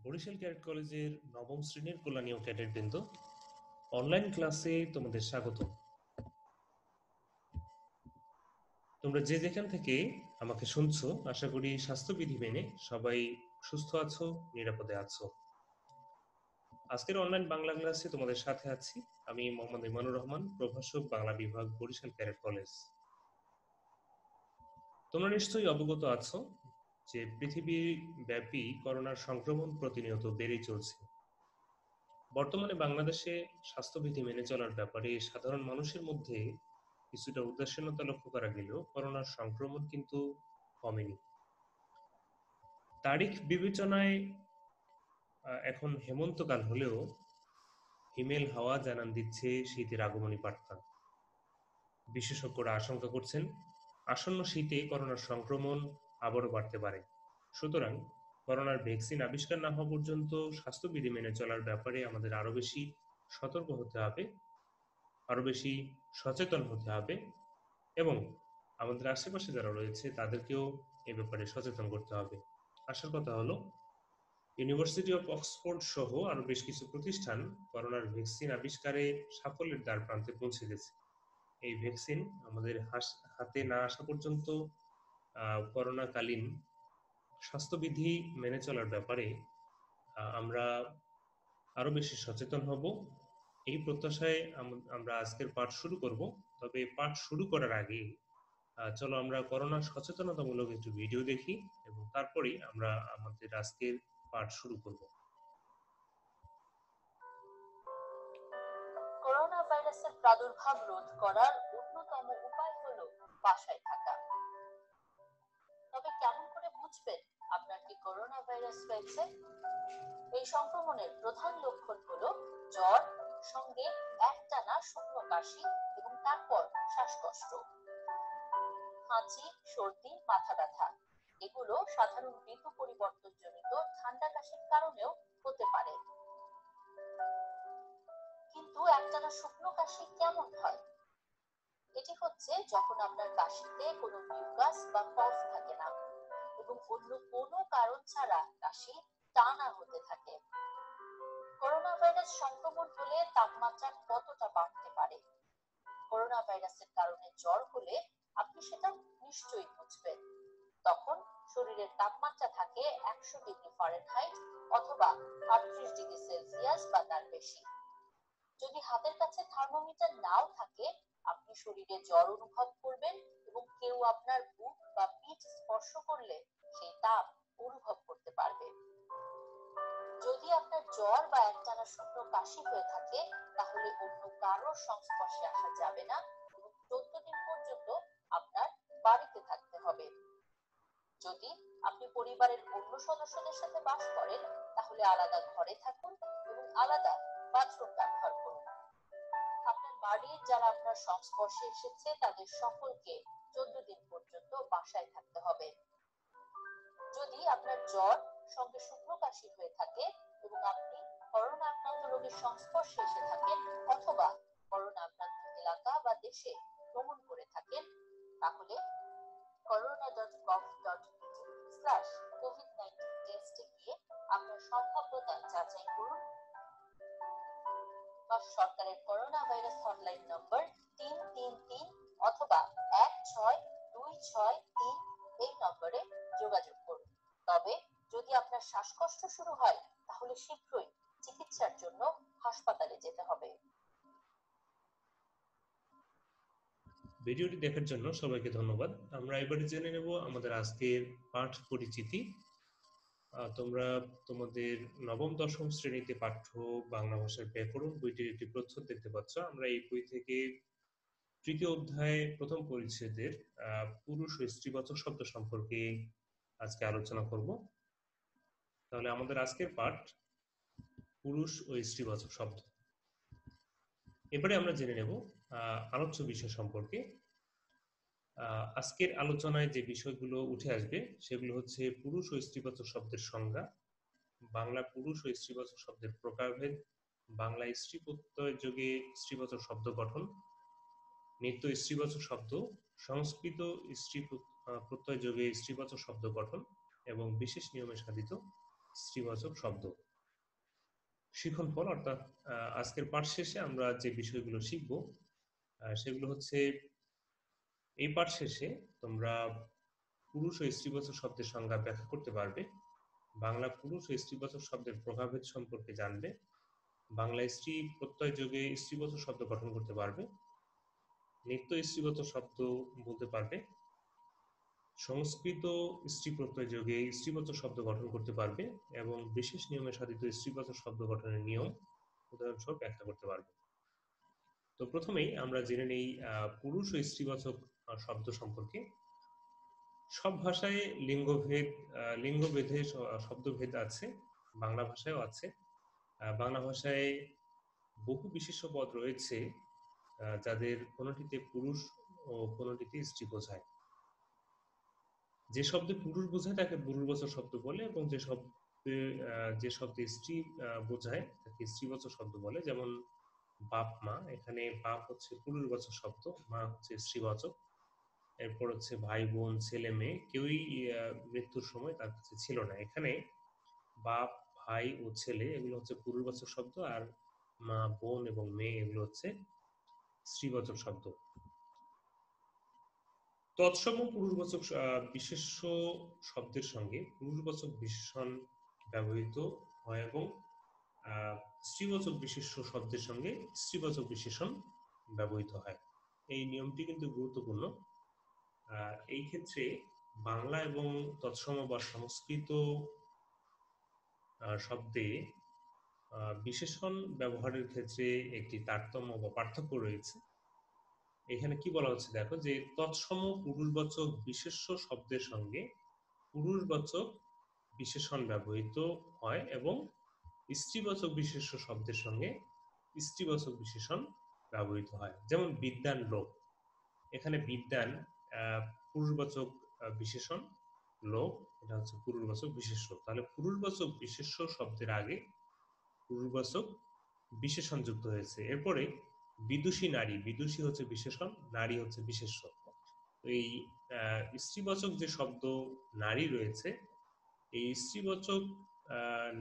Barishal cadet কলেজের নবম শ্রেণীর কল্যাণীয় ক্যাডেটবৃন্দ, অনলাইন ক্লাসে তোমাদের স্বাগত। তোমরা যে যেখান থেকে আমাকে শুনছো, আশা করি স্বাস্থ্যবিধি মেনে সবাই সুস্থ আছো, নিরাপদে আছো। আজকের অনলাইন বাংলা ক্লাসে তোমাদের সাথে আছি আমি মোহাম্মদ ইমানুর রহমান, প্রভাষক, বাংলা বিভাগ, বরিশাল ক্যাডেট কলেজ। তোমরা নিশ্চয়ই অবগত আছো যে পৃথিবীব্যাপী করোনার সংক্রমণ প্রতিনিয়ত বেড়েই চলছে। বর্তমানে বাংলাদেশে স্বাস্থ্যবিধি মেনে চলার ব্যাপারে সাধারণ মানুষের মধ্যে কিছুটা উদাসীনতা লক্ষ্য করা গেলেও করোনার সংক্রমণ কিন্তু কমেনি। তারিখ বিবেচনায় এখন হেমন্তকাল হলেও হিমেল হাওয়া জানান দিচ্ছে শীতের আগমনী বার্তা। বিশেষজ্ঞরা আশঙ্কা করছেন আসন্ন শীতে করোনার সংক্রমণ আবারও বাড়তে পারে। সুতরাং করোনার ভ্যাকসিন আবিষ্কার না হওয়া পর্যন্ত স্বাস্থ্যবিধি মেনে চলার ব্যাপারে আমাদের আরও বেশি সতর্ক হতে হবে, আরও বেশি সচেতন হতে হবে এবং আমাদের আশেপাশে যারা রয়েছে তাদেরকেও এ ব্যাপারে সচেতন করতে হবে। আসার কথা হলো, ইউনিভার্সিটি অফ অক্সফোর্ড সহ আরও বেশ কিছু প্রতিষ্ঠান করোনার ভ্যাকসিন আবিষ্কারে সাফল্যের দ্বার প্রান্তে পৌঁছে গেছে। এই ভ্যাকসিন আমাদের হাতে না আসা পর্যন্ত করোনাকালীন স্বাস্থ্যবিধি মেনে চলার ব্যাপারে আমরা আরও বেশি সচেতন হব, এই প্রত্যাশায় আমরা আজকের পাঠ শুরু করব। তবে পাঠ শুরু করার আগে চলো আমরা করোনা সচেতনতামূলক একটু ভিডিও দেখি এবং তারপরেই আমরা আমাদের আজকের পাঠ শুরু করব। করোনা ভাইরাসের প্রাদুর্ভাব রোধ করার অন্যতম উপায় হলো বাসায় থাকা। তবে কেমন করে বুঝবেন আপনার কি করোনা ভাইরাস হয়েছে? এই সংক্রমণের প্রধান লক্ষণ হলো জ্বর, সঙ্গে একটানা শুকনো কাশি এবং তারপর শ্বাসকষ্ট, হাঁচি, সর্দি, মাথা ব্যথা। এগুলো সাধারণ ঋতু পরিবর্তনজনিত ঠান্ডা কাশির কারণেও হতে পারে। কিন্তু একটানা শুকনো কাশি কেমন হয়? এটি হচ্ছে যখন আপনার কাশিতে কোনো মিউকাস বা কফ থাকে না এবং অন্য কোনো কারণ ছাড়া কাশি টানা হতে থাকে। করোনা ভাইরাস সংক্রমণ হলে তাপমাত্রা কতটা বাড়তে পারে? করোনা ভাইরাসের কারণে জ্বর হলে আপনি সেটা নিশ্চয়ই বুঝবেন। তখন শরীরের তাপমাত্রা থাকে 100 ডিগ্রি ফারেনহাইট অথবা 38 ডিগ্রি সেলসিয়াস বা তার বেশি। যদি হাতের কাছে থার্মোমিটার নাও থাকে, আপনি শরীরে জ্বর অনুভব করবেন এবং কেউ আপনার বুক বা পিঠ স্পর্শ করলে সেই তাপ অনুভব করতে পারবে। যদি আপনার জ্বর বা একটানা শুকনো কাশি হয়ে থাকে, তাহলে অন্য কারোর সংস্পর্শে আসা যাবে না এবং 14 দিন পর্যন্ত আপনার বাড়িতে থাকতে হবে। যদি আপনি পরিবারের অন্য সদস্যদের সাথে বাস করেন, তাহলে আলাদা ঘরে থাকুন এবং আলাদা বাথরুম ব্যবহার করুন। আপনার বাড়ির যারা আপনার সংস্পর্শে এসেছে তাদের সকলকে 14 দিন পর্যন্ত বাসায় থাকতে হবে। যদি আপনার জ্বর সঙ্গে শুকনো কাশি হয়ে থাকে এবং আপনি করোনা আক্রান্ত রোগীর সংস্পর্শে এসে থাকেন অথবা করোনা আক্রান্ত এলাকা বা দেশে ভ্রমণ করে থাকেন, তাহলে corona.gov.bd/covid19 টেস্টে গিয়ে আপনার সম্ভাব্যতা যাচাই করুন বা সরকারের করোনা ভাইরাস হটলাইন নম্বর 333 অথবা 16263 এই নম্বরে যোগাযোগ করুন। তবে যদি আপনার শ্বাসকষ্ট শুরু হয়, তাহলে শীঘ্রই চিকিৎসার জন্য হাসপাতালে যেতে হবে। ভিডিওটি দেখার জন্য সবাইকে ধন্যবাদ। আমরা এবারে জেনে নেব আমাদের আজকের পাঠ পরিচিতি। তোমরা তোমাদের নবম দশম শ্রেণীতে পাঠ্য বাংলা ভাষার ব্যাকরণ বইটির একটি প্রচ্ছদ দেখতে পাচ্ছ। আমরা এই বই থেকে তৃতীয় অধ্যায় প্রথম পরিচ্ছেদের পুরুষ ও স্ত্রীবাচক শব্দ সম্পর্কে আজকে আলোচনা করব। তাহলে আমাদের আজকের পাঠ পুরুষ ও স্ত্রীবাচক শব্দ। এবারে আমরা জেনে নেব আলোচ্য বিষয় সম্পর্কে। আজকের আলোচনায় যে বিষয়গুলো উঠে আসবে সেগুলো হচ্ছে পুরুষ ও স্ত্রীবাচক শব্দের সংজ্ঞা, বাংলা পুরুষ ও স্ত্রীবাচক শব্দের প্রকারভেদ, বাংলা স্ত্রী প্রত্যয় যোগে স্ত্রীবাচক শব্দ গঠন, নিত্য স্ত্রীবাচক শব্দ, সংস্কৃত স্ত্রী প্রত্যয় যোগে স্ত্রীবাচক শব্দ গঠন এবং বিশেষ নিয়মে সাধিত স্ত্রীবাচক শব্দ। শিক্ষণফল অর্থাৎ আজকের পাঠ শেষে আমরা যে বিষয়গুলো শিখব সেগুলো হচ্ছে, এই পাঠ শেষে তোমরা পুরুষ ও স্ত্রীবাচক শব্দের সংজ্ঞা ব্যাখ্যা করতে পারবে, বাংলা পুরুষ ও স্ত্রীবাচক শব্দের প্রভাবের সম্পর্কে জানবে, বাংলা স্ত্রী প্রত্যয় যোগে স্ত্রীবাচক শব্দ গঠন করতে পারবে, নিত্য স্ত্রীবাচক শব্দ বলতে পারবে, সংস্কৃত স্ত্রী প্রত্যয় যোগে স্ত্রীবাচক শব্দ গঠন করতে পারবে এবং বিশেষ নিয়মে সাধিত স্ত্রীবাচক শব্দ গঠনের নিয়ম উদাহরণস্বরূপ ব্যাখ্যা করতে পারবে। তো প্রথমেই আমরা জেনে নেই পুরুষ ও স্ত্রীবাচক শব্দ সম্পর্কে। সব ভাষায় লিঙ্গভেদে শব্দভেদ আছে, বাংলা ভাষায়ও আছে। বাংলা ভাষায় বহু বিশেষ্য পদ রয়েছে যাদের কোনোটিতে পুরুষ ও কোনোটিতে স্ত্রী বোঝায়। যে শব্দে পুরুষ বোঝায় তাকে পুরুষবাচক শব্দ বলে এবং যে শব্দে স্ত্রী বোঝায় তাকে স্ত্রীবাচক শব্দ বলে। যেমন বাপ মা, এখানে বাপ হচ্ছে পুরুষবাচক শব্দ, মা হচ্ছে স্ত্রীবাচক। এরপর হচ্ছে ভাই বোন ছেলে মেয়ে, কেউই মৃত্যুর সময় তার কাছে ছিল না। এখানে বাপ ভাই ও ছেলে এগুলো হচ্ছে পুরুষবাচক শব্দ, আর মা বোন এবং মেয়ে এগুলো হচ্ছে স্ত্রীবাচক শব্দ। তৎসম পুরুষবাচক বিশেষ্য শব্দের সঙ্গে পুরুষবাচক বিশেষণ ব্যবহৃত হয় এবং স্ত্রীবাচক বিশেষ্য শব্দের সঙ্গে স্ত্রীবাচক বিশেষণ ব্যবহৃত হয়। এই নিয়মটি কিন্তু গুরুত্বপূর্ণ। এই ক্ষেত্রে বাংলা এবং তৎসম বা সংস্কৃত শব্দে বিশেষণ ব্যবহারের ক্ষেত্রে একটি তারতম্য বা পার্থক্য রয়েছে। এখানে কি বলা হচ্ছে দেখো, যে তৎসম পুরুষবাচক বিশেষ্য শব্দের সঙ্গে পুরুষবাচক বিশেষণ ব্যবহৃত হয় এবং স্ত্রীবাচক বিশেষ্য শব্দের সঙ্গে স্ত্রীবাচক বিশেষণ ব্যবহৃত হয়। যেমন বিদ্যান লোক, এখানে বিদ্যান পুরুষবাচক বিশেষণ, লোক এটা হচ্ছে পুরুষবাচক বিশেষ্য। তাহলে পুরুষবাচক বিশেষ্য শব্দের আগে পুরুষবাচক বিশেষণ যুক্ত হয়েছে। এরপরে বিদুষী নারী, বিদুষী হচ্ছে বিশেষণ, নারী হচ্ছে বিশেষ্য। এই স্ত্রীবাচক যে শব্দ নারী রয়েছে, এই স্ত্রীবাচক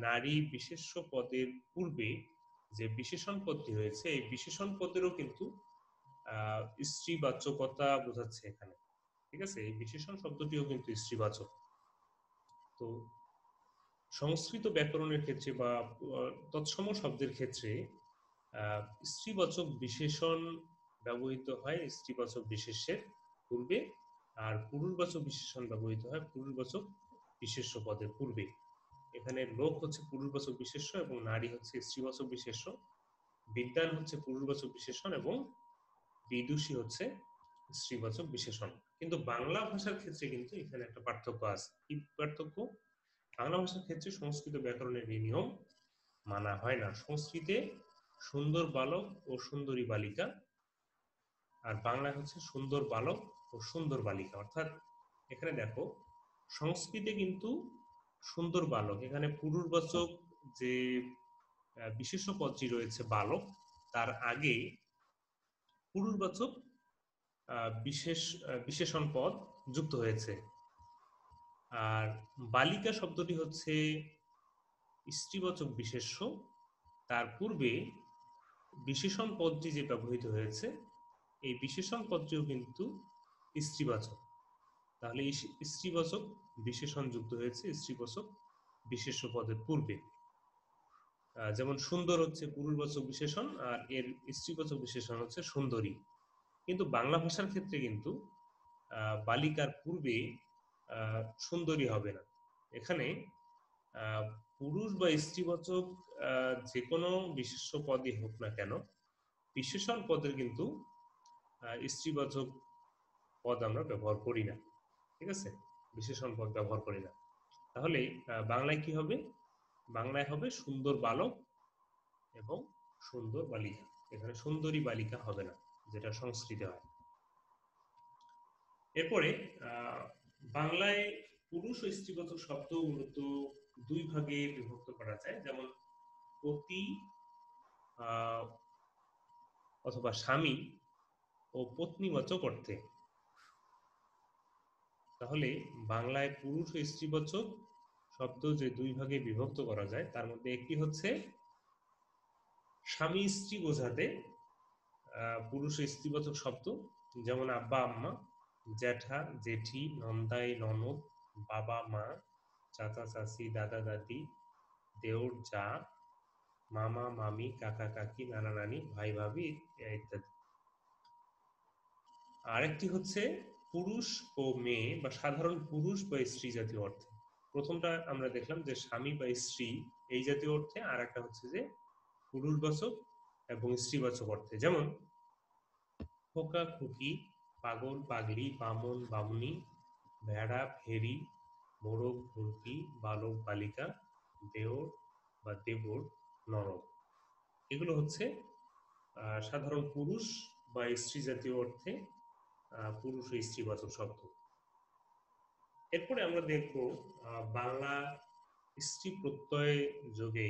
নারী বিশেষ্য পদের পূর্বে যে বিশেষণ পদটি হয়েছে, এই বিশেষণ পদেরও কিন্তু স্ত্রীবাচকতা বোঝাচ্ছে এখানে। ঠিক আছে, এই বিশেষণ শব্দটিও কিন্তু স্ত্রীবাচক। তো সংস্কৃত ব্যাকরণের ক্ষেত্রে বা তৎসম শব্দের ক্ষেত্রে স্ত্রীবাচক বিশেষণ ব্যবহৃত হয় স্ত্রীবাচক বিশেষ্যের পূর্বে, আর পুরুষবাচক বিশেষণ ব্যবহৃত হয় পুরুষবাচক বিশেষ্য পদের পূর্বে। এখানে লোক হচ্ছে পুরুষবাচক বিশেষ্য এবং নারী হচ্ছে স্ত্রীবাচক বিশেষ্য, বিদ্যান হচ্ছে পুরুষবাচক বিশেষণ এবং বিদুষী হচ্ছে স্ত্রীবাচক বিশেষণ। কিন্তু বাংলা ভাষার ক্ষেত্রে কিন্তু এখানে একটা পার্থক্য আছে। কি পার্থক্য? বাংলা ভাষার ক্ষেত্রে সংস্কৃত ব্যাকরণের এই নিয়ম মানা হয় না। সংস্কৃতে সুন্দর বালক ও সুন্দরী বালিকা, আর বাংলায় হচ্ছে সুন্দর বালক ও সুন্দর বালিকা। অর্থাৎ এখানে দেখো, সংস্কৃতে কিন্তু সুন্দর বালক, এখানে পুরুষবাচক যে বিশেষ্য পদটি রয়েছে বালক, তার আগে পুরুষবাচক বিশেষণ পদ যুক্ত হয়েছে। আর বালিকা শব্দটি হচ্ছে স্ত্রীবাচক বিশেষ্য, তার পূর্বে বিশেষণ পদটি যে ব্যবহৃত হয়েছে, এই বিশেষণ পদটিও কিন্তু স্ত্রীবাচক। তাহলে এই স্ত্রীবাচক বিশেষণ যুক্ত হয়েছে স্ত্রীবাচক বিশেষ্য পদের পূর্বে। যেমন সুন্দর হচ্ছে পুরুষবাচক বিশেষণ, আর এর স্ত্রীবাচক বিশেষণ হচ্ছে সুন্দরী। কিন্তু বাংলা ভাষার ক্ষেত্রে কিন্তু বালিকার পূর্বে সুন্দরী হবে না। এখানে পুরুষ বা স্ত্রীবাচক যে কোনো বিশেষ্য পদই হোক না কেন, বিশেষণ পদের কিন্তু স্ত্রীবাচক পদ আমরা ব্যবহার করি না। ঠিক আছে, বিশেষণ পদ ব্যবহার করি না। তাহলে বাংলায় কি হবে? বাংলায় হবে সুন্দর বালক এবং সুন্দর বালিকা। এখানে সুন্দরী বালিকা হবে না, যেটা সংস্কৃতে হয়। এরপরে বাংলায় পুরুষ ও স্ত্রীবাচক শব্দ মূলত দুই ভাগে বিভক্ত করা যায়। যেমন পতি অথবা স্বামী ও পত্নীবাচক অর্থে। তাহলে বাংলায় পুরুষ ও স্ত্রীবাচক শব্দ যে দুই ভাগে বিভক্ত করা যায় তার মধ্যে একটি হচ্ছে স্বামী স্ত্রী বোঝাতে পুরুষ স্ত্রীবাচক শব্দ, যেমন আব্বা আম্মা, জ্যাঠা জেঠি, নন্দাই ননদ, বাবা মা, চাচা চাচি, দাদা দাদি, দেওর যা, মামা মামি, কাকা কাকি, নানা নানি, ভাই ভাবি ইত্যাদি। আরেকটি হচ্ছে পুরুষ ও মেয়ে বা সাধারণ পুরুষ বা স্ত্রী জাতীয় অর্থে। প্রথমটা আমরা দেখলাম যে স্বামী বা স্ত্রী এই জাতীয় অর্থে, আর একটা হচ্ছে যে পুরুষবাচক এবং স্ত্রীবাচক অর্থে। যেমন খোকা খুকি, পাগল পাগলি, বামন বামুনি, ভেড়া ভেড়ি, মোরগ মুরগি, বালক বালিকা, দেওর বা দেবর, নরক। এগুলো হচ্ছে সাধারণ পুরুষ বা স্ত্রী জাতীয় অর্থে পুরুষ ও স্ত্রীবাচক শব্দ। এরপরে আমরা দেখব বাংলা স্ত্রী প্রত্যয় যোগে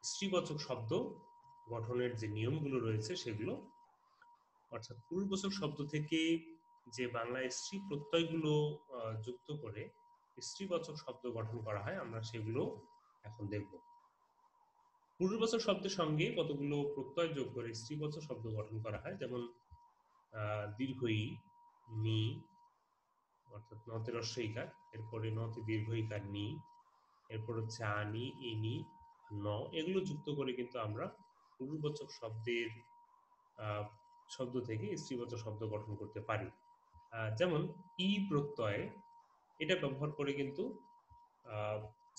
স্ত্রীবাচক শব্দ গঠনের যে নিয়মগুলো রয়েছে সেগুলো, অর্থাৎ পুরুষবাচক শব্দ থেকে যে বাংলা স্ত্রী প্রত্যয়গুলো যুক্ত করে স্ত্রীবাচক শব্দ গঠন করা হয়, আমরা সেগুলো এখন দেখব। পুরুষবাচক শব্দের সঙ্গে কতগুলো প্রত্যয় যোগ করে স্ত্রীবাচক শব্দ গঠন করা হয়, যেমন দীর্ঘ ই, নি, অর্থাৎ নতে রস্বইকার, এরপরে নতে দীর্ঘইকার নি, এরপর হচ্ছে আনি, ইনি, ন, এগুলো যুক্ত করে কিন্তু আমরা পুরুষবাচক শব্দের শব্দ থেকে স্ত্রীবাচক শব্দ গঠন করতে পারি। যেমন ই প্রত্যয়, এটা ব্যবহার করে কিন্তু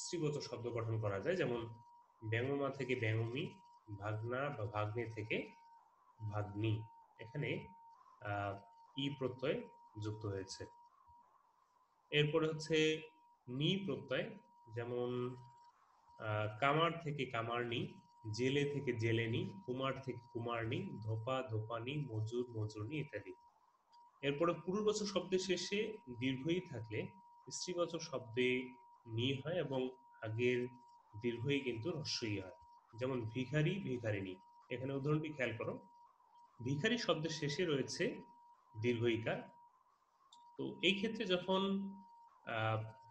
স্ত্রীবাচক শব্দ গঠন করা যায়। যেমন ব্যঙ্গমা থেকে ব্যঙ্গমী, ভাগনা বা ভাগ্নে থেকে ভাগ্নি, এখানে ই প্রত্যয় যুক্ত হয়েছে। এরপরে হচ্ছে নি প্রত্যয়, যেমন কামার থেকে কামারনি, জেলে থেকে জেলেনি, কুমার থেকে কুমারনি, ধোপা ধোপানি, মজুর মজুরনি ইত্যাদি। এরপরে পুরুষবাচক শব্দের শেষে দীর্ঘই থাকলে স্ত্রীবাচক শব্দে নি হয় এবং আগের দীর্ঘই কিন্তু হ্রস্বই হয়। যেমন ভিখারি ভিখারিনী, এখানে উদাহরণটি খেয়াল করো। ভিখারি শব্দের শেষে রয়েছে দীর্ঘইকার। তো এই ক্ষেত্রে যখন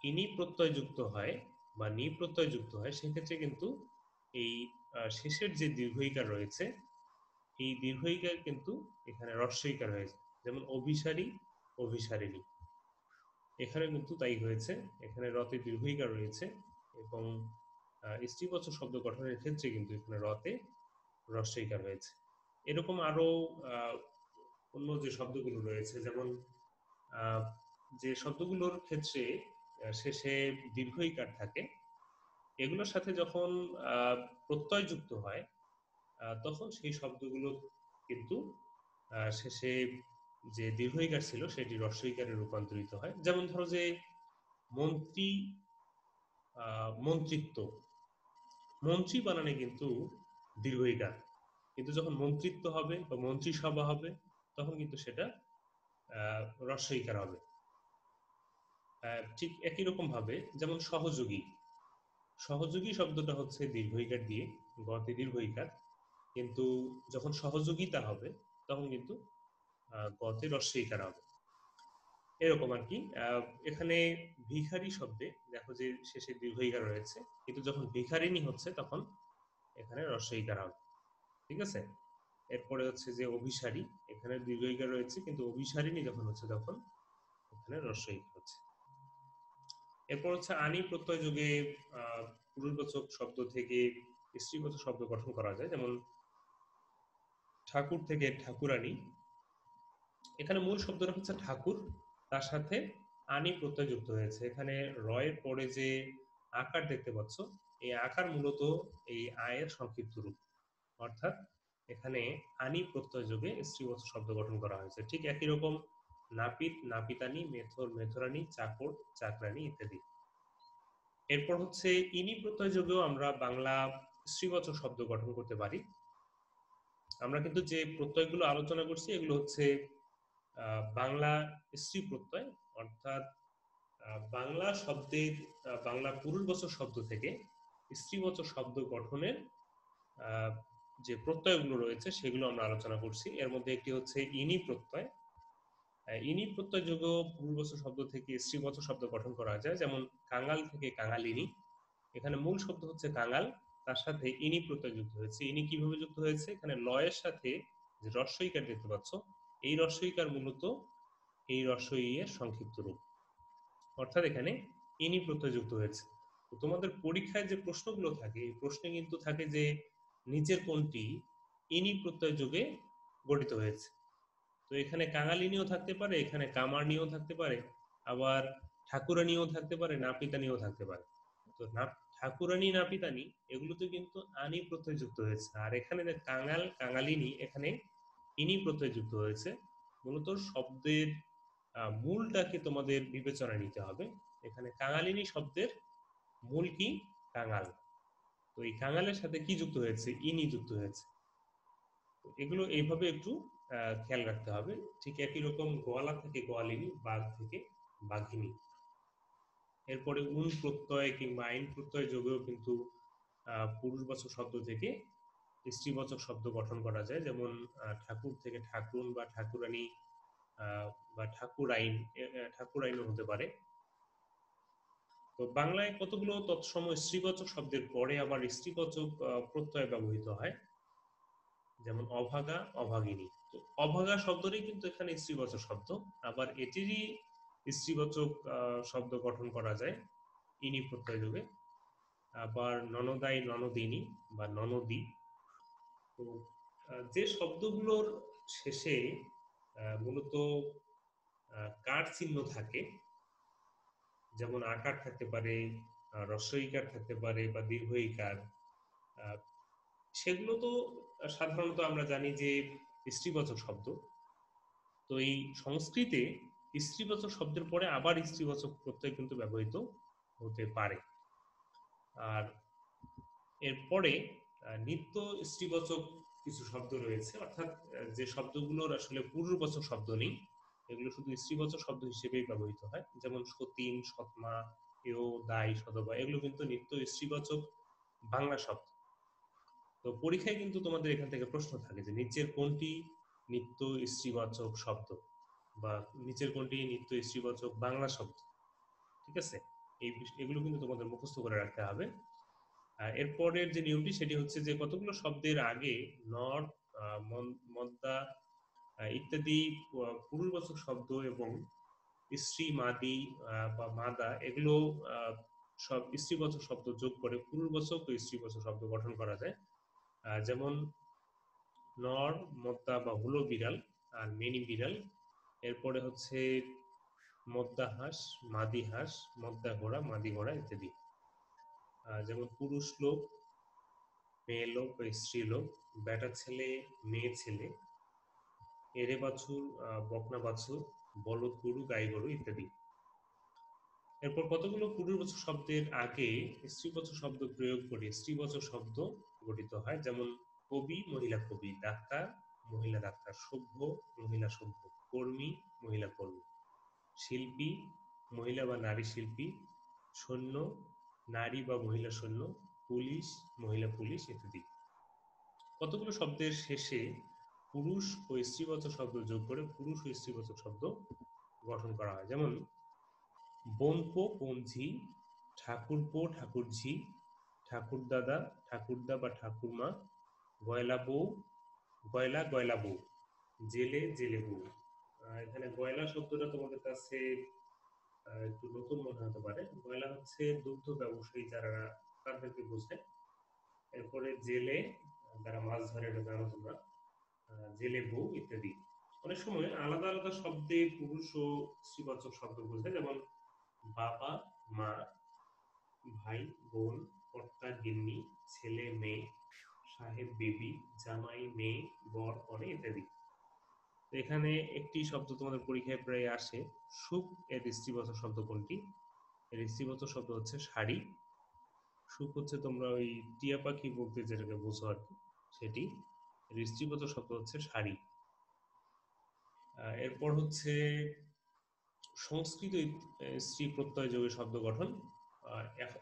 ইনি প্রত্যয় যুক্ত হয় বা নি প্রত্যয় যুক্ত হয়, সেক্ষেত্রে কিন্তু এই শেষের যে দীর্ঘইকার রয়েছে, এই দীর্ঘইকার কিন্তু এখানে হ্রস্বইকার হয়েছে। যেমন অভিসারী অভিসারিণী, এখানে কিন্তু তাই হয়েছে, এখানে রতে দীর্ঘইকার রয়েছে এবং স্ত্রীবাচক শব্দ গঠনের ক্ষেত্রে কিন্তু এখানে রতে হ্রস্বইকার হয়েছে। এরকম আরো অন্য যে শব্দগুলো রয়েছে, যেমন যে শব্দগুলোর ক্ষেত্রে শেষে দীর্ঘইকার থাকে, এগুলোর সাথে যখন প্রত্যয় যুক্ত হয় তখন সেই শব্দগুলো কিন্তু শেষে যে দীর্ঘইকার ছিল সেটি হ্রস্বইকারে রূপান্তরিত হয়। যেমন ধরো যে মন্ত্রী, মন্ত্রিত্ব, মন্ত্রী বানানে কিন্তু দীর্ঘইকার, কিন্তু যখন মন্ত্রিত্ব হবে বা মন্ত্রিসভা হবে তখন কিন্তু সেটা হ্রস্বইকার হবে। ঠিক একই রকম ভাবে যেমন সহযোগী, সহযোগী শব্দটা হচ্ছে দীর্ঘইকার দিয়ে, গতে দীর্ঘইকার, কিন্তু যখন সহযোগিতা হবে তখন কিন্তু গতে হ্রস্বইকার হবে। এরকম আর কি। এখানে ভিখারি শব্দে দেখো যে শেষে দীর্ঘইকার রয়েছে, কিন্তু যখন ভিখারিনী হচ্ছে তখন এখানে হ্রস্বইকার হবে। ঠিক আছে। এরপরে হচ্ছে যে অভিসারী, এখানে দীর্ঘইকার রয়েছে কিন্তু অভিসারিণী যখন হচ্ছে তখন এখানে হ্রস্বইকার হচ্ছে। এরপর হচ্ছে আনি প্রত্যয় যুগে পুরুষবাচক শব্দ থেকে স্ত্রীবাচক শব্দ গঠন করা যায়। যেমন ঠাকুর থেকে ঠাকুরানী, এখানে মূল শব্দটা হচ্ছে ঠাকুর, তার সাথে আনি প্রত্যয় যুক্ত হয়েছে। এখানে রয়ের পরে যে আকার দেখতে পাচ্ছ, এই আকার মূলত এই আয়ের সংক্ষিপ্ত রূপ, অর্থাৎ এখানে আনি প্রত্যয় যোগে স্ত্রীবাচক শব্দ গঠন করা হয়েছে। ঠিক একই রকম নাপিত নাপিতানি, মেথর মেথরানি, চাকর চাকরানি ইত্যাদি। এরপর হচ্ছে ইনি প্রত্যয় যোগেও আমরা বাংলা স্ত্রীবাচক শব্দ গঠন করতে পারি। আমরা কিন্তু যে প্রত্যয়গুলো আলোচনা করছি এগুলো হচ্ছে বাংলা স্ত্রী প্রত্যয়, অর্থাৎ বাংলা শব্দের বাংলা পুরুষবাচক শব্দ থেকে স্ত্রীবাচক শব্দ গঠনের যে প্রত্যয়গুলো রয়েছে সেগুলো আমরা আলোচনা করছি। এর মধ্যে একটি হচ্ছে ইনি প্রত্যয়, ইনি প্রত্যয় যোগ পূর্ববচন শব্দ থেকে স্ত্রীবাচক শব্দ গঠন করা যায়, যেমন কাঙাল থেকে কাঙালিনী। এখানে মূল শব্দ হচ্ছে কাঙাল, তার সাথে ইনি প্রত্যয় যুক্ত হয়েছে। ইনি কিভাবে যুক্ত হয়েছে? এখানে লয়ের সাথে যে রস্বইকার দেখতে পাচ্ছ, এই রস্বইকার মূলত এই রস্বই এর সংক্ষিপ্ত রূপ, অর্থাৎ এখানে ইনি প্রত্যয় যুক্ত হয়েছে। তো তোমাদের পরীক্ষায় যে প্রশ্নগুলো থাকে, এই প্রশ্নে কিন্তু থাকে যে নিচের কোনটি ইনি প্রত্যয় যোগে গঠিত হয়েছে। তো এখানে কাঙালিনীও থাকতে পারে, এখানে কামারনীও থাকতে পারে, আবার ঠাকুরানীও থাকতে পারে, নাপিতানীও থাকতে পারে। তো ঠাকুরানী নাপিতানী এগুলোতে কিন্তু আনি প্রত্যয় যুক্ত হয়েছে, আর এখানে যে কাঙাল কাঙালিনী এখানে ইনি প্রত্যয় যুক্ত হয়েছে। মূলত শব্দের মূলটাকে তোমাদের বিবেচনায় নিতে হবে। এখানে কাঙালিনী শব্দের মূল কি? কাঙাল। তো এই কাঙালের সাথে কি যুক্ত হয়েছে? ইনি যুক্ত হয়েছে। তো এগুলো এইভাবে একটু খেয়াল রাখতে হবে। ঠিক একই রকম গোয়ালা থেকে গোয়ালিনী, বাঘ থেকে বাঘিনী। এরপরে উন প্রত্যয় কিংবা আইন প্রত্যয় যোগেও কিন্তু পুরুষবাচক শব্দ থেকে স্ত্রীবাচক শব্দ গঠন করা যায়, যেমন ঠাকুর থেকে ঠাকুরুন বা ঠাকুরানী, বা ঠাকুরাইন, ঠাকুরাইনও হতে পারে। তো বাংলায় কতগুলো তৎসম স্ত্রীবাচক শব্দের পরে আবার স্ত্রীবাচক প্রত্যয় ব্যবহৃত হয়, যেমন অভাগা, অভাগিনী। তো অভাগা শব্দটি কিন্তু এখানে স্ত্রীবাচক শব্দ, আবার এটিরই স্ত্রীবাচক শব্দ গঠন করা যায় ইনি প্রত্যয় যোগে। আবার ননদাই, ননদিনী বা ননদী। তো যে শব্দগুলোর শেষে মূলত কার চিহ্ন থাকে, যেমন আকার থাকতে পারে, হ্রস্বইকার থাকতে পারে বা দীর্ঘইকার, আহ, সেগুলো তো সাধারণত আমরা জানি যে স্ত্রীবাচক শব্দ। তো এই সংস্কৃতে স্ত্রীবাচক শব্দের পরে আবার স্ত্রীবাচক প্রত্যয় কিন্তু ব্যবহৃত হতে পারে। আর এরপরে নিত্য স্ত্রীবাচক কিছু শব্দ রয়েছে, অর্থাৎ যে শব্দগুলোর আসলে পুরুষবাচক শব্দ নেই, এগুলো শুধু স্ত্রীবাচক শব্দ হিসেবেই ব্যবহৃত হয়, যেমন সতীন, সৎমা, এও, দাই, সদবা, এগুলো কিন্তু নিত্য স্ত্রীবাচক বাংলা শব্দ। তো পরীক্ষায় কিন্তু তোমাদের এখান থেকে প্রশ্ন থাকে যে নিচের কোনটি নিত্য স্ত্রীবাচক শব্দ, বা নিচের কোনটি নিত্য স্ত্রীবাচক বাংলা শব্দ। ঠিক আছে, এগুলো কিন্তু তোমাদের মুখস্থ করে রাখতে হবে। এরপরের যে নিয়মটি সেটি হচ্ছে যে কতগুলো শব্দের আগে নর, মদ্দা ইত্যাদি পুরুষবাচক শব্দ এবং স্ত্রী, মাদি বা মাদা, এগুলো সব স্ত্রীবাচক শব্দ যোগ করে পুরুষবাচক ও স্ত্রীবাচক শব্দ গঠন করা যায়। যেমন নর, মদ্দা বা হুলো বিড়াল আর মেনি বিড়াল। এরপরে হচ্ছে মদ্দা হাঁস, মাদি হাঁস, মদ্দা ঘোড়া, মাদি ঘোড়া ইত্যাদি। যেমন পুরুষ লোক, মেয়ে লোক বা স্ত্রী লোক, বেটা ছেলে, মেয়ে ছেলে, এরে বাছুর, বকনা বাছুর, বলদ গরু, গাই গরু ইত্যাদি। এরপর কতগুলো পুরুষবাচক শব্দের আগে স্ত্রীবাচক শব্দ প্রয়োগ করে স্ত্রীবাচক শব্দ গঠিত হয়, যেমন কবি, মহিলা কবি, ডাক্তার, মহিলা ডাক্তার, সভ্য, মহিলা সভ্য, কর্মী, মহিলা কর্মী, শিল্পী, মহিলা বা নারী শিল্পী, সৈন্য, নারী বা মহিলা সৈন্য, পুলিশ, মহিলা পুলিশ ইত্যাদি। কতগুলো শব্দের শেষে পুরুষ ও স্ত্রীবাচক শব্দ যোগ করে পুরুষ ও স্ত্রীবাচক শব্দ গঠন করা হয়, যেমন বোনপো, বোনঝি, ঠাকুরপো, ঠাকুরঝি, ঠাকুরদাদা, ঠাকুরদা বা ঠাকুরমা, গয়লা বউ, গয়লা, গয়লা বউ, জেলে, জেলে বউ। এখানে গয়লা শব্দটা তোমাদের কাছে একটু নতুন মনে হতে পারে। গয়লা হচ্ছে দুগ্ধ ব্যবসায়ী যারা, তাদেরকে বোঝায়। এরপরে জেলে, যারা মাছ ধরে, এটা জানো তোমরা, জেলে বউ ইত্যাদি। অনেক সময় আলাদা আলাদা শব্দে পুরুষ ও স্ত্রীবাচক শব্দ বোঝায়, যেমন বাবা, মা, ভাই, বোন, কর্তা, গিন্নি, ছেলে, মেয়ে, সাহেব, বিবি, জামাই, মেয়ে, বর, কনে ইত্যাদি। এখানে একটি শব্দ তোমাদের পরীক্ষায় প্রায় আসে, সুখ, এর স্ত্রীবাচক শব্দ কোনটি? এর স্ত্রীবাচক শব্দ হচ্ছে শাড়ি। সুখ হচ্ছে তোমরা ওই টিয়া পাখি বলতে যেটাকে বোঝো আর কি, সেটি। এর স্ত্রীবাচক শব্দ হচ্ছে শাড়ি। এরপর হচ্ছে সংস্কৃত স্ত্রী প্রত্যয় যোগে শব্দ গঠন।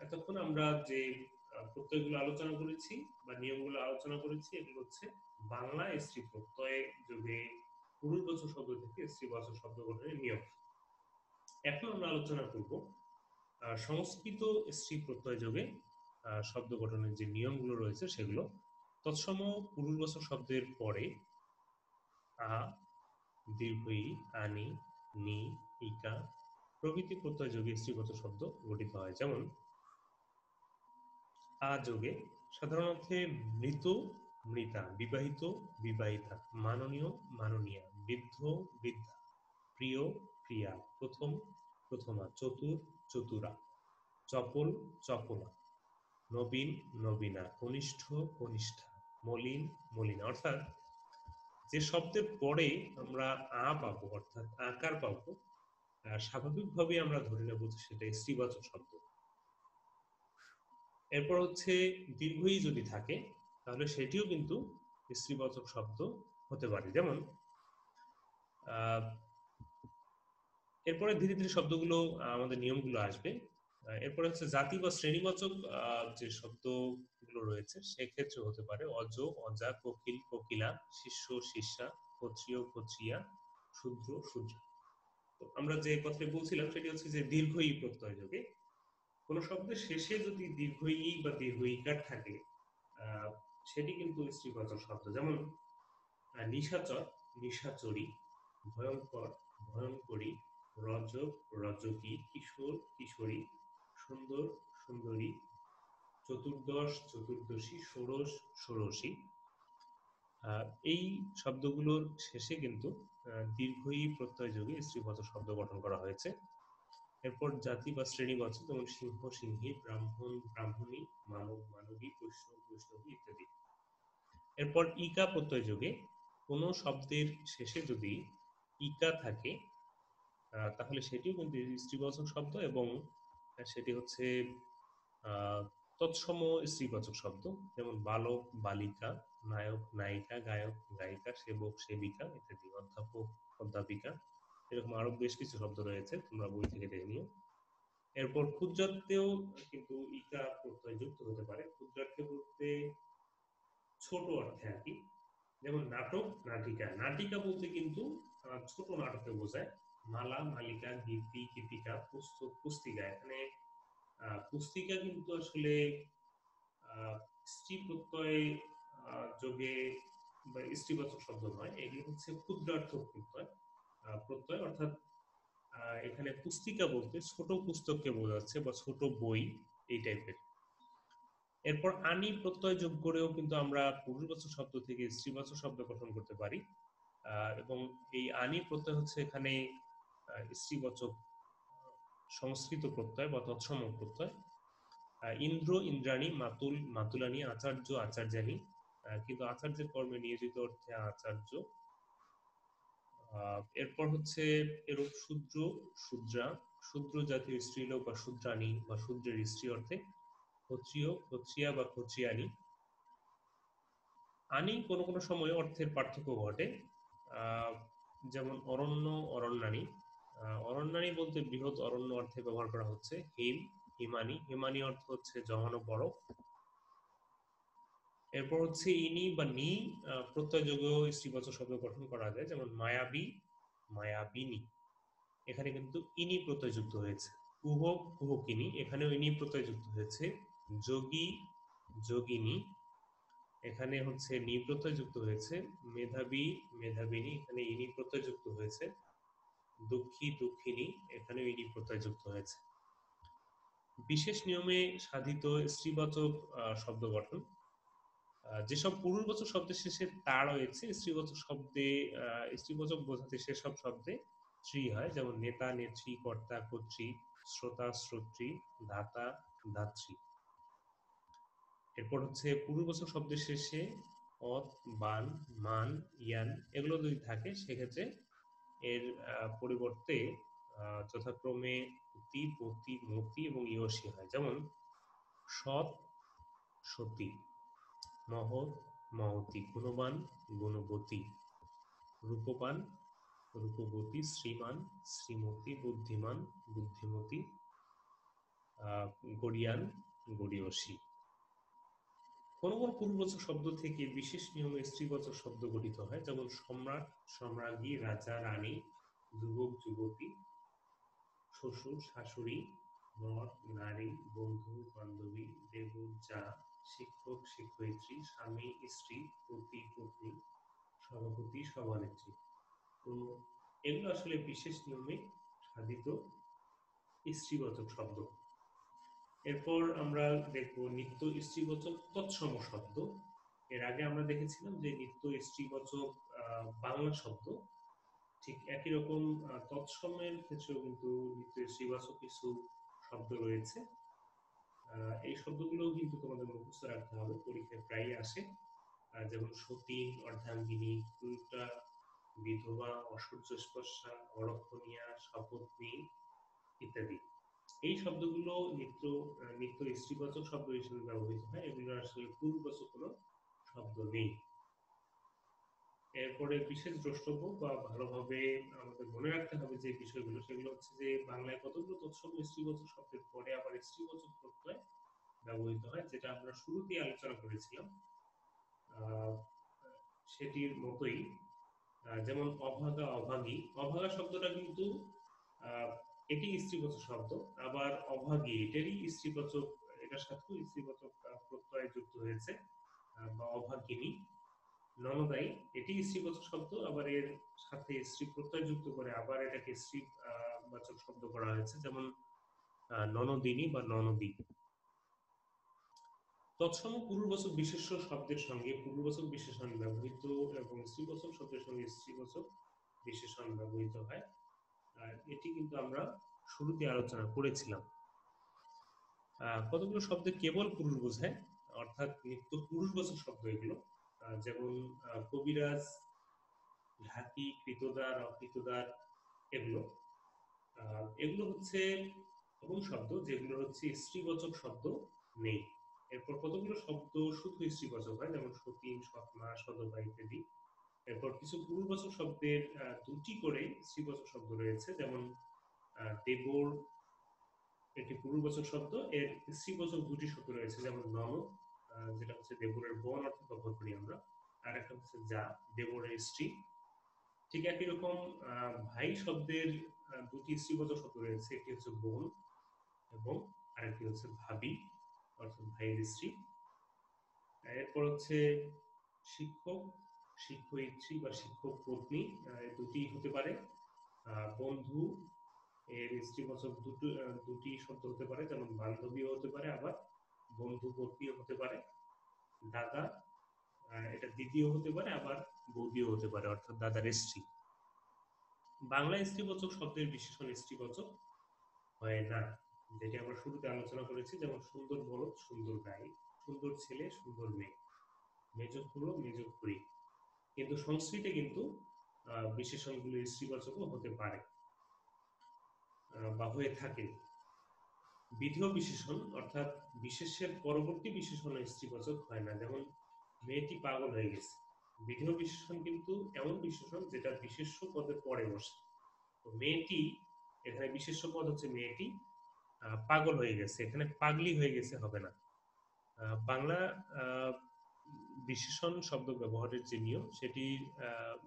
এতক্ষণ আমরা যে প্রত্যয়গুলো আলোচনা করেছি বা নিয়মগুলো আলোচনা করেছি, এগুলো হচ্ছে বাংলা স্ত্রী প্রত্যয় যোগে পুরুষবাচক শব্দ থেকে স্ত্রীবাচক শব্দ গঠনের নিয়ম। এখন আমরা আলোচনা করব সংস্কৃত স্ত্রী প্রত্যয় যোগে শব্দ গঠনের যে নিয়মগুলো রয়েছে সেগুলো। তৎসম পুরুষবাচক শব্দের পরে আ, দীর্ঘ ই, আনি, নি, ইকা প্রভৃতি প্রত্যয় যোগে স্ত্রীবাচক শব্দ গঠিত হয়। যেমন আ যোগে সাধারণ অর্থে মৃত, মৃতা, বিবাহিত, বিবাহিতা, মাননীয়, মাননীয়া, বৃদ্ধ, বৃদ্ধা, প্রিয়, প্রিয়া, প্রথম, প্রথমা, চতুর, চতুরা, চপল, চপলা, নবীন, নবীনা, কনিষ্ঠ, কনিষ্ঠা, মলিন, মলিনা। অর্থাৎ যে শব্দের পরে আমরা আ পাবো অর্থাৎ আকার পাবো, স্বাভাবিকভাবে আমরা ধরে নেব যে সেটা স্ত্রীবাচক শব্দ। এরপর হচ্ছে দীর্ঘ ই যদি থাকে তাহলে সেটিও কিন্তু স্ত্রীবাচক শব্দ হতে পারে। যেমন এরপরে ধীরে ধীরে শব্দগুলো আমাদের নিয়মগুলো আসবে। এরপরে হচ্ছে জাতি বা শ্রেণীবাচক যে শব্দগুলো রয়েছে সেক্ষেত্রে হতে পারে অজ, অজা, কোকিল, কোকিলা, শিষ্য, শিষ্যা, ক্ষত্রিয়, ক্ষত্রিয়া, শূদ্র, শূদ্রা। তো আমরা যে কথাটি বলছিলাম সেটি হচ্ছে যে দীর্ঘ ই প্রত্যয় যোগে কোন শব্দের শেষে যদি দীর্ঘ ই বা দীর্ঘ ইকার থাকে সেটি কিন্তু স্ত্রীবাচক শব্দ। যেমন নিশাচর, নিশাচরী, ভয়ঙ্কর, ভয়ঙ্করী, রজক, রজকী, কিশোর, কিশোরী, সুন্দর, সুন্দরী, চতুর্দশ, চতুর্দশী, ষোড়শ, ষোড়শী। এই শব্দগুলোর শেষে কিন্তু দীর্ঘ ই প্রত্যয় যোগে স্ত্রীবাচক শব্দ গঠন করা হয়েছে। এরপর জাতি বা শ্রেণীবাচক যেমন সিংহ, সিংহী, ব্রাহ্মণ, ব্রাহ্মণী, মানব, মানবী, বৈষ্ণব, বৈষ্ণবী ইত্যাদি। এরপর ইকা প্রত্যয় যোগে কোনো শব্দের শেষে যদি ইকা থাকে তাহলে সেটিও কিন্তু স্ত্রীবাচক শব্দ এবং সেটি হচ্ছে তৎসম স্ত্রীবাচক শব্দ। যেমন বালক, বালিকা, নায়ক, নায়িকা, গায়ক, গায়িকা, সেবক, সেবিকা ইত্যাদি, অধ্যাপক, অধ্যাপিকা, এরকম আরো বেশ কিছু শব্দ রয়েছে, তোমরা বই থেকে দেখে নিও। এরপর ক্ষুদ্রার্থেও কিন্তু ইকা প্রত্যয় যুক্ত হতে পারে। ক্ষুদ্রার্থে বলতে ছোট অর্থে আর কি। যেমন নাটক, নাটিকা। নাটিকা বলতে কিন্তু ছোট নাটকে বোঝায়। মালা, মালিকা, গীতি, গীতিকা, পুস্তক, পুস্তিকা। এখানে পুস্তিকা কিন্তু আসলে স্ত্রী প্রত্যয় যোগে বা স্ত্রীবাচক শব্দ নয়, এগুলো হচ্ছে ক্ষুদ্রার্থ প্রত্যয় প্রত্যয়। অর্থাৎ এখানে পুস্তিকা বলতে ছোট পুস্তককে বোঝাচ্ছে বা ছোট বই এই টাইপের। এরপর আনি প্রত্যয় যোগ করেও কিন্তু আমরা পুরুষবাচক শব্দ থেকে স্ত্রীবাচক শব্দ গঠন করতে পারি এবং এই আনি প্রত্যয় হচ্ছে এখানে স্ত্রীবাচক সংস্কৃত প্রত্যয় বা তৎসম প্রত্যয়। ইন্দ্র, ইন্দ্রাণী, মাতুল, মাতুলানী, আচার্য, আচার্যানী, কিন্তু আচার্যের কর্মে নিয়োজিত অর্থে আচার্য। এরপর হচ্ছে এরূপ শূদ্র, শূদ্রা, শূদ্র জাতীয় স্ত্রীলোক বা শূদ্রাণী বা শূদ্রের স্ত্রী অর্থে ক্ষত্রিয়, ক্ষত্রিয়া বা ক্ষত্রিয়ানী। আনি কোনো কোনো সময় অর্থের পার্থক্য ঘটে, যেমন অরণ্য, অরণ্যানী। অরণ্যানী বলতে বৃহৎ অরণ্য অর্থে ব্যবহার করা হচ্ছে। হিম, হিমানী, হিমানী অর্থ হচ্ছে জমানো বরফ। এরপর হচ্ছে ইনি বা নি প্রত্যয় যোগেও স্ত্রীবাচক শব্দ গঠন করা যায়। যেমন মায়াবী, মায়াবিনী, এখানে কিন্তু ইনি প্রত্যয় যুক্ত হয়েছে। কুহক, কুহকিনী, এখানেও ইনি প্রত্যয় যুক্ত হয়েছে। যোগী, যোগিনী, এখানে হচ্ছে নি প্রত্যয় যুক্ত হয়েছে। মেধাবী, মেধাবিনী, এখানে ইনি প্রত্যয় যুক্ত হয়েছে। দুঃখী, দুঃখিনী, এখানেও ইনি প্রত্যয় যুক্ত হয়েছে। বিশেষ নিয়মে সাধিত স্ত্রীবাচক শব্দ গঠন। যেসব পুরুষবাচক শব্দের শেষে তা রয়েছে স্ত্রীবাচক শব্দে, স্ত্রীবাচক বোঝাতে সেসব শব্দে শ্রী হয়। যেমন নেতা, নেত্রী, কর্তা, কর্ত্রী, শ্রোতা, শ্রোত্রী, ধাতা, ধাত্রী। এরপর হচ্ছে পুরুষবাচক শব্দের শেষে অত, বান, মান, ইয়ান এগুলো যদি থাকে সেক্ষেত্রে এর পরিবর্তে যথাক্রমে অতি, পতি, মতি এবং ইয়সী হয়। যেমন সৎ, সতী, মহৎ, মহতী, গুণবান, গুণবতী, রূপবান, রূপবতী, শ্রীমান, শ্রীমতী, বুদ্ধিমান, বুদ্ধিমতী, গরিয়ান, গরিয়সী। কোনো কোনো পূর্ববাচক শব্দ থেকে বিশেষ নিয়মে স্ত্রীবাচক শব্দ গঠিত হয়, যেমন সম্রাট, সম্রাজ্ঞী, রাজা, রানী, যুবক, যুবতী, শ্বশুর, শাশুড়ি, নর, নারী, বন্ধু, বান্ধবী, দেবর, জা, শিক্ষক, শিক্ষয়িত্রী, স্বামী, স্ত্রী, পতি, পত্নী, সভাপতি, সভানেত্রী। তো এগুলো আসলে বিশেষ নিয়মে সাধিত স্ত্রীবাচক শব্দ। এরপর আমরা দেখব নিত্য স্ত্রীবাচক তৎসম শব্দ। এর আগে আমরা দেখেছিলাম যে নিত্য স্ত্রীবাচক বাংলা শব্দ, ঠিক একই রকম তৎসমের ক্ষেত্রেও কিন্তু নিত্য স্ত্রীবাচক কিছু শব্দ রয়েছে। এই শব্দগুলো কিন্তু তোমাদের মুখস্থ রাখতে হবে, পরীক্ষায় প্রায়ই আসে। যেমন সতী, অর্ধাঙ্গিনী, কুলটা, বিধবা, অসূর্যস্পর্শা, অরক্ষণীয়া, শপথনী ইত্যাদি। এই শব্দগুলো নিত্য স্ত্রীবাচক শব্দ হিসেবে ব্যবহৃত হয়। এগুলো আসলে পুরুষবাচক কোনো শব্দ নেই। এরপরে বিশেষ দ্রষ্টব্য বা ভালোভাবে আমাদের মনে রাখতে হবে যে বিষয়গুলো, সেগুলো হচ্ছে যে বাংলায় কতগুলো তৎসম স্ত্রীবাচক শব্দের পরে আবার স্ত্রীবাচক প্রত্যয় ব্যবহৃত হয়, যেটা আমরা শুরুতেই আলোচনা করেছিলাম। সেটির মতোই যেমন অভাগা, অভাগী। অভাগা শব্দটা কিন্তু এটি স্ত্রীবাচক শব্দ, আবার অভাগী এটারই স্ত্রীবাচক, এটার সাথেও স্ত্রীবাচক প্রত্যয় যুক্ত হয়েছে, বা অভাগিনী। ননদাই এটি স্ত্রীবাচক শব্দ, আবার এর সাথে স্ত্রী প্রত্যয় যুক্ত করে আবার এটাকে স্ত্রী বাচক শব্দ করা হয়েছে, যেমন ননদিনী বা ননদী। তৎসম পুরুষবাচক বিশেষ্য শব্দের সঙ্গে পুরুষবাচক বিশেষণ ব্যবহৃত এবং স্ত্রীবাচক শব্দের সঙ্গে স্ত্রীবাচক বিশেষণ ব্যবহৃত হয়। আর এটি কিন্তু আমরা শুরুতে আলোচনা করেছিলাম। কতগুলো শব্দে কেবল পুরুষ বোঝায়, অর্থাৎ নিত্য পুরুষবাচক শব্দ এগুলো, যেমন কবিরাজ, ঢাকি, কৃতদার, অকৃতদার, এগুলো এগুলো হচ্ছে এমন শব্দ যেগুলো হচ্ছে স্ত্রীবাচক শব্দ নেই। এরপর কতগুলো শব্দ শুধু স্ত্রীবাচক হয়, যেমন সতীন, সৎমা, সদবা ইত্যাদি। এরপর কিছু পুরুষবাচক শব্দের দুটি করে স্ত্রীবাচক শব্দ রয়েছে, যেমন দেবর একটি পুরুষবাচক শব্দ, এর স্ত্রীবাচক দুটি শব্দ রয়েছে, যেমন ননদ, যেটা হচ্ছে দেবরের বোন অর্থে ব্যবহার করি আমরা, আর একটা হচ্ছে যা, দেবরের স্ত্রী। ঠিক একই রকম ভাই শব্দের দুটি স্ত্রীবাচক শব্দ রয়েছে, একটি হচ্ছে বোন এবং আরেকটি হচ্ছে ভাবি অর্থাৎ ভাইয়ের স্ত্রী। এরপর হচ্ছে শিক্ষক, শিক্ষয়িত্রী বা শিক্ষক পত্নী, দুটি হতে পারে। বন্ধু এর স্ত্রীবাচক দুটি শব্দ হতে পারে, যেমন বান্ধবীও হতে পারে, আবার বন্ধু পত্নীও হতে পারে। দাদা, এটা দিদিও হতে পারে, আবার বৌদিও হতে পারে, অর্থাৎ দাদার স্ত্রী। বাংলা স্ত্রীবাচক শব্দের বিশেষণ স্ত্রীবাচক হয় না, যেটি আমরা শুরুতে আলোচনা করেছি, যেমন সুন্দর বলদ, সুন্দর গাই, সুন্দর ছেলে, সুন্দর মেয়ে, মেজ খুড়ো, মেজ খুড়ি। কিন্তু সংস্কৃতে কিন্তু বিশেষণগুলো স্ত্রীবাচকও হতে পারে বা হয়ে থাকে। বিধেয় বিশেষণ অর্থাৎ বিশেষের পরবর্তী বিশেষণ স্ত্রীবাচক হয় না, যেমন মেয়েটি পাগল হয়ে গেছে। বিধেয় বিশেষণ কিন্তু এমন বিশেষণ যেটা বিশেষ্য পদের পরে বসে। তো মেয়েটি, এখানে বিশেষ্য পদ হচ্ছে মেয়েটি, পাগল হয়ে গেছে, এখানে পাগলি হয়ে গেছে হবে না। বাংলা বিশেষণ শব্দ ব্যবহারের যে নিয়ম, সেটি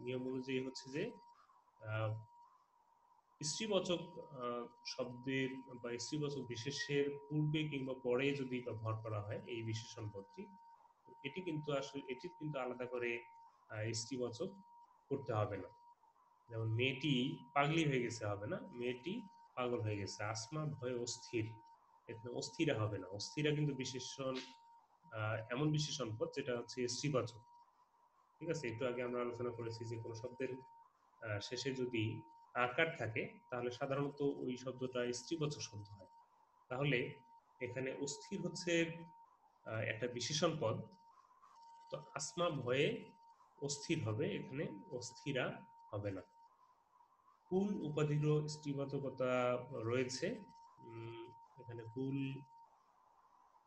নিয়ম অনুযায়ী হচ্ছে যে স্ত্রীবাচক শব্দের বা স্ত্রীবাচক বিশেষের পূর্বে কিংবা পরে যদি ব্যবহার করা হয় এই বিশেষণ পদটি, এটি কিন্তু আসলে এটি কিন্তু আলাদা করে স্ত্রীবাচক করতে হবে না। যেমন মেয়েটি পাগলি হয়ে গেছে হবে না, মেয়েটি পাগল হয়ে গেছে। আসমা ভয়ে অস্থির, এখানে অস্থিরা হবে না। অস্থিরা কিন্তু বিশেষণ, এমন বিশেষণ পদ যেটা হচ্ছে স্ত্রীবাচক। ঠিক আছে, একটু আগে আমরা আলোচনা করেছি যে কোনো শব্দের শেষে যদি আকার থাকে তাহলে সাধারণত ওই শব্দটা স্ত্রীবাচক শব্দ হয়। তাহলে এখানে অস্থির হচ্ছে একটা বিশেষণ পদ, তো আসমা ভয়ে অস্থির হবে, এখানে অস্থিরা হবে না। কুল উপাধিরও স্ত্রীবাচকতা রয়েছে, এখানে কুল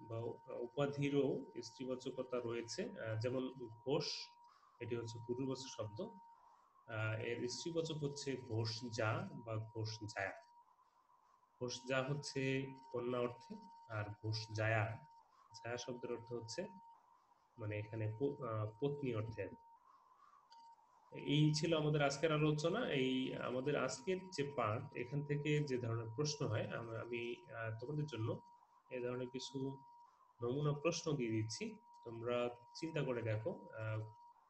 বা উপাধিরও স্ত্রীবাচকতা রয়েছে, যেমন ঘোষ, এটি হচ্ছে পুরুষবাচক শব্দ, এর স্ত্রীবাচক হচ্ছে ঘোষ যা বা ঘোষ জায়া। ঘোষ যা হচ্ছে কন্যা অর্থে, আর ঘোষ জায়া, জায়া শব্দের অর্থ হচ্ছে মানে এখানে পত্নী অর্থে। এই ছিল আমাদের আজকের আলোচনা। এই আমাদের আজকের যে পার্ট, এখান থেকে যে ধরনের প্রশ্ন হয়, আমি তোমাদের জন্য এই ধরনের কিছু নমুনা প্রশ্ন দিয়ে দিচ্ছি। তোমরা চিন্তা করে দেখো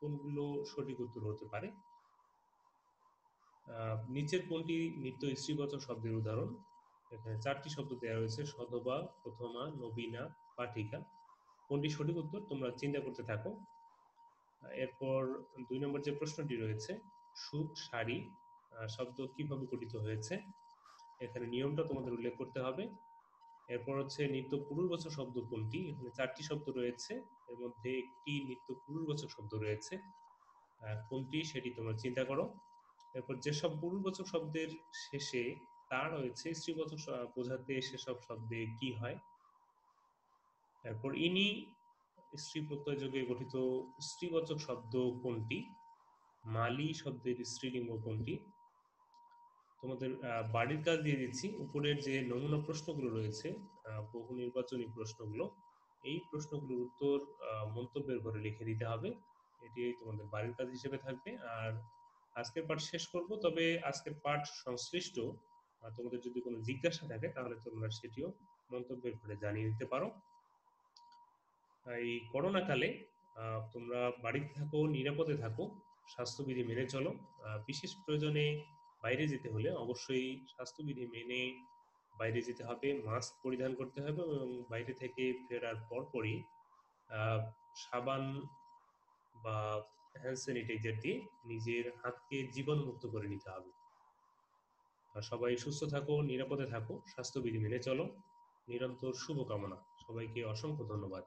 কোনগুলো সঠিক উত্তর হতে পারে। নিচের কোনটি নিত্য স্ত্রীবাচক শব্দের উদাহরণ? এখানে 4টি শব্দ দেওয়া রয়েছে: সধবা, প্রথমা, নবীনা, পাঠিকা। কোনটি সঠিক উত্তর তোমরা চিন্তা করতে থাকো। এরপর 2 নম্বর যে প্রশ্নটি রয়েছে, সুখ, শাড়ি শব্দ কিভাবে গঠিত হয়েছে? এখানে নিয়মটা তোমাদের উল্লেখ করতে হবে। এরপর হচ্ছে নিত্য পুরুষবাচক শব্দ কোনটি? এখানে 4টি শব্দ রয়েছে, এর মধ্যে একটি নিত্য পুরুষবাচক শব্দ রয়েছে, কোনটি সেটি তোমরা চিন্তা করো। এরপর যেসব পুরুষবাচক শব্দের শেষে তা রয়েছে, স্ত্রীবাচক বোঝাতে সেসব শব্দে কি হয়? এরপর ইনি স্ত্রী প্রত্যয় যোগে গঠিত স্ত্রীবাচক শব্দ কোনটি? মালি শব্দের স্ত্রীলিঙ্গ কোনটি? তোমাদের বাড়ির কাজ দিয়ে দিচ্ছি। উপরের যে নমুনা প্রশ্নগুলো রয়েছে, বহু নির্বাচনী প্রশ্নগুলো, এই প্রশ্নগুলোর উত্তর মন্তব্যের ঘরে লিখে দিতে হবে। এটি তোমাদের বাড়ির কাজ হিসেবে থাকবে। আর আজকের পাঠ শেষ করব, তবে আজকের পাঠ সংশ্লিষ্ট তোমাদের যদি কোনো জিজ্ঞাসা থাকে তাহলে তোমরা সেটিও মন্তব্যের ঘরে জানিয়ে দিতে পারো। এই করোনাকালে তোমরা বাড়িতে থাকো, নিরাপদে থাকো, স্বাস্থ্যবিধি মেনে চলো। বিশেষ প্রয়োজনে বাইরে যেতে হলে অবশ্যই স্বাস্থ্যবিধি মেনে বাইরে যেতে হবে, মাস্ক পরিধান করতে হবে এবং বাইরে থেকে ফেরার পরপরই সাবান বা হ্যান্ড স্যানিটাইজার দিয়ে নিজের হাতকে জীবাণুমুক্ত করে নিতে হবে। সবাই সুস্থ থাকো, নিরাপদে থাকো, স্বাস্থ্যবিধি মেনে চলো। নিরন্তর শুভকামনা। সবাইকে অসংখ্য ধন্যবাদ।